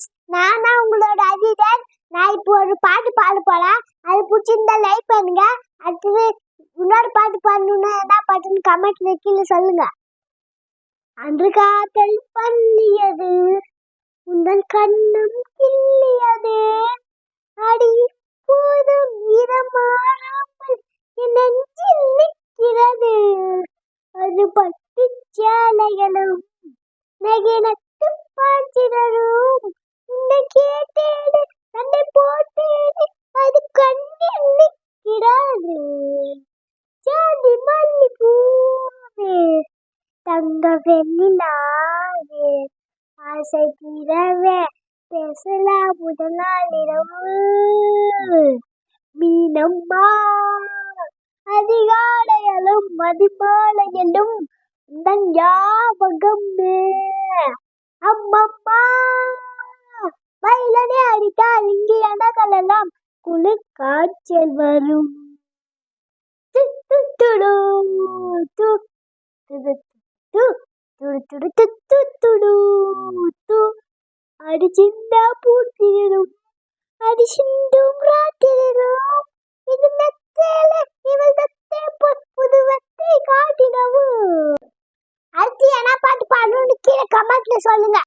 Friends, நான் தான் உங்களோட அஜிதன். நான் இப்போ ஒரு பாட்டு பாட போறேன். அது பிடிச்சிருந்தா லைக் பண்ணுங்க. அடுத்தது இன்னொரு பாட்டு பாடணும்னா என்ன பாட்டுன்னு கமெண்ட்ல கீழே சொல்லுங்க. அன்று காதல் பண்ணியது உங்கள் கண்ணம் கிள்ளியது, அடி போதும் இடமாறாமல் என் நெஞ்சில் நிற்கிறது. அது பட்டு சேலைகளும் நகினத்து பாய்ச்சிடரும், உன்னை கேட்டேன் சண்டை போட்டேன், அது கண்ணில் நிற்கிறது. ஜாதி மல்லி பூவே தங்க வெண்ணிலாவே, ஆசை தீரவே பேசலாம் முதல் நாள் இரவு. மீனம்மா அதிகாலையிலும் மதிமாலையிலும் உந்தன் ஞாபகமே. அம்மம்மா வயலனே அடித்தால் இங்கே எனக்கெல்லாம் குளிர் காய்ச்சல் வரும். அடி சின்ன பூத்திரும், அடி சிந்தும் ராத்திரும், இது மெத்தேல இவள் தத்தே புதுவத்தை காட்டினவும். அடுத்து என்ன பாட்டு பாடணும்னு கீழே கமெண்ட்ல சொல்லுங்க.